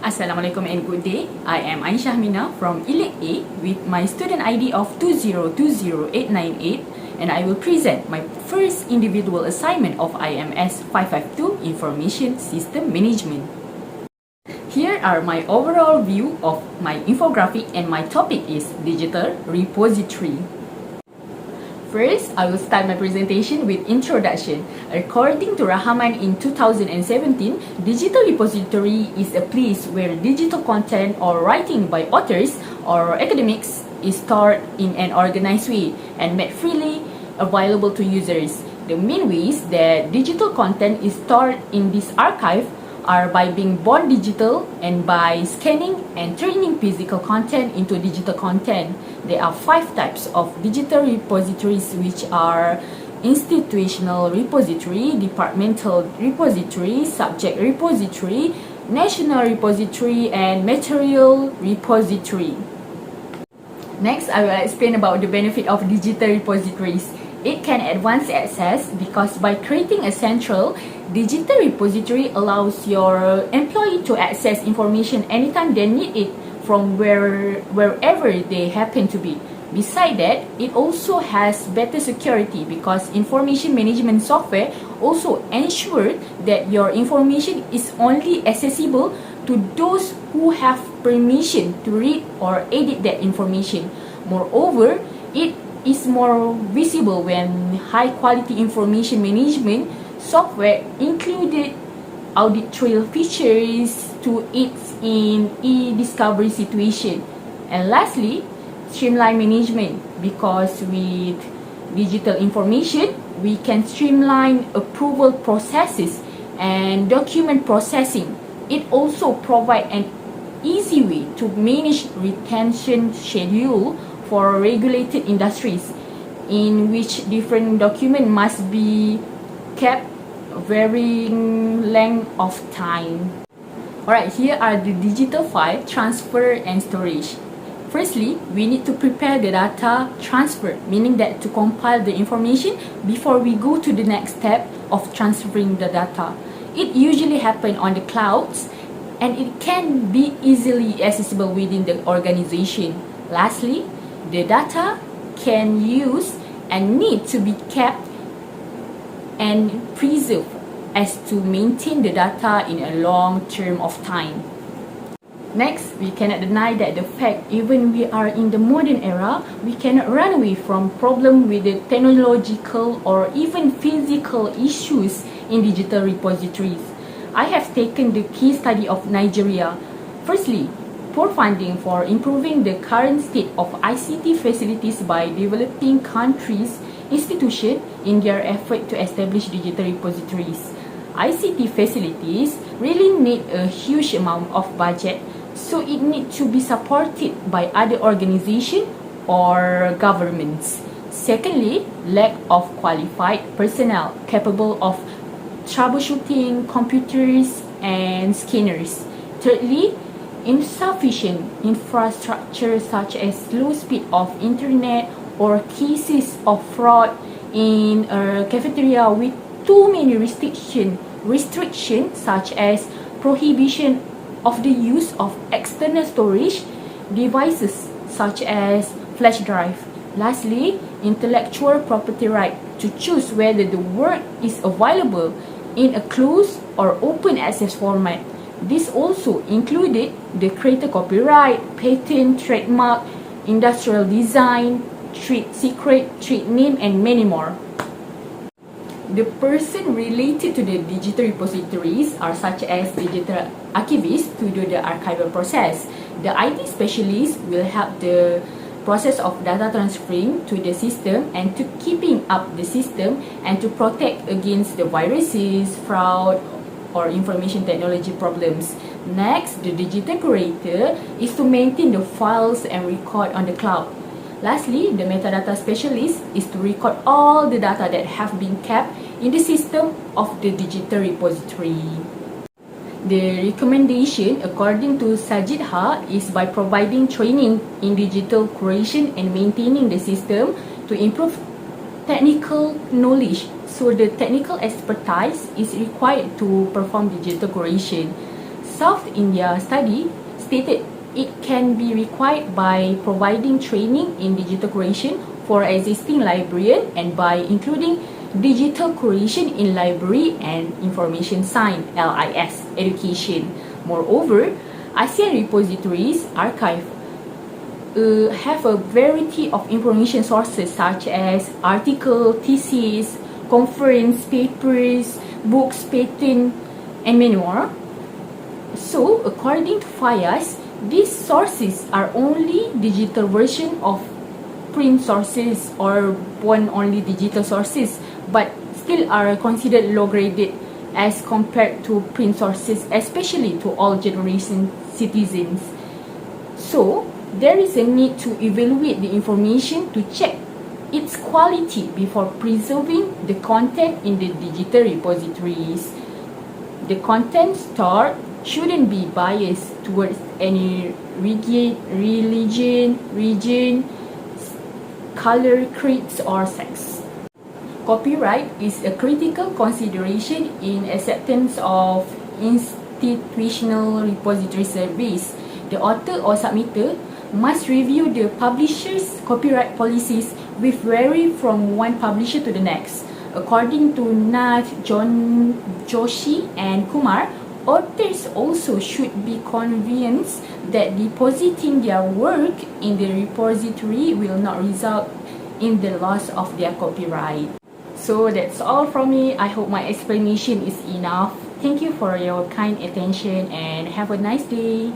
Assalamualaikum and good day. I am Syahmina from Elek A with my student ID of 2020898, and I will present my first individual assignment of IMS552 Information System Management. Here are my overall view of my infographic, and my topic is Digital Repository. First, I will start my presentation with introduction. According to Rahman in 2017, digital repository is a place where digital content or writing by authors or academics is stored in an organized way and made freely available to users. The main ways that digital content is stored in this archive are by being born digital and by scanning and turning physical content into digital content. There are 5 types of digital repositories, which are institutional repository, departmental repository, subject repository, national repository, and material repository. Next, I will explain about the benefit of digital repositories. It can advance access because by creating a central digital repository allows your employee to access information anytime they need it from wherever they happen to be. Besides that, it also has better security because information management software also ensures that your information is only accessible to those who have permission to read or edit that information. Moreover, it is more visible when high quality information management software included audit trail features to aids in e-discovery situation. And lastly, streamline management, because with digital information we can streamline approval processes and document processing. It also provides an easy way to manage retention schedule for regulated industries, in which different documents must be kept varying length of time. Alright, here are the digital file transfer and storage. Firstly, we need to prepare the data transfer, meaning that to compile the information before we go to the next step of transferring the data. It usually happens on the clouds and it can be easily accessible within the organization. Lastly, the data can use and need to be kept and preserved as to maintain the data in a long term of time. Next, we cannot deny that the fact even we are in the modern era, we cannot run away from problem with the technological or even physical issues in digital repositories. I have taken the case study of Nigeria. Firstly, poor funding for improving the current state of ICT facilities by developing countries' institutions in their effort to establish digital repositories. ICT facilities really need a huge amount of budget, so it needs to be supported by other organizations or governments. Secondly, lack of qualified personnel capable of troubleshooting computers and scanners. Thirdly, insufficient infrastructure such as slow speed of internet or cases of fraud in a cafeteria with too many restrictions such as prohibition of the use of external storage devices such as flash drive. Lastly, intellectual property right to choose whether the work is available in a closed or open access format. This also included the creator copyright, patent, trademark, industrial design, trade secret, trade name, and many more. The person related to the digital repositories are such as digital archivists to do the archival process. The IT specialist will help the process of data transferring to the system and to keeping up the system and to protect against the viruses, fraud, or information technology problems. Next, the digital curator is to maintain the files and record on the cloud. Lastly, the metadata specialist is to record all the data that have been kept in the system of the digital repository. The recommendation according to Sajidha is by providing training in digital curation and maintaining the system to improve technical knowledge. So the technical expertise is required to perform digital curation. South India study stated it can be required by providing training in digital curation for existing librarian and by including digital curation in library and information science (LIS) education. Moreover, ASEAN repositories archive have a variety of information sources such as article, thesis, conference, papers, books, patent, and many more. So, according to FIAS, these sources are only digital version of print sources or one only digital sources, but still are considered low graded as compared to print sources, especially to all generation citizens. So, there is a need to evaluate the information to check its quality before preserving the content in the digital repositories. The content stored shouldn't be biased towards any religion, region, color, creeds, or sex. Copyright is a critical consideration in acceptance of institutional repository service. The author or submitter must review the publisher's copyright policies which vary from one publisher to the next. According to Nath, John, Joshi, and Kumar, authors also should be convinced that depositing their work in the repository will not result in the loss of their copyright. So that's all from me. I hope my explanation is enough. Thank you for your kind attention and have a nice day.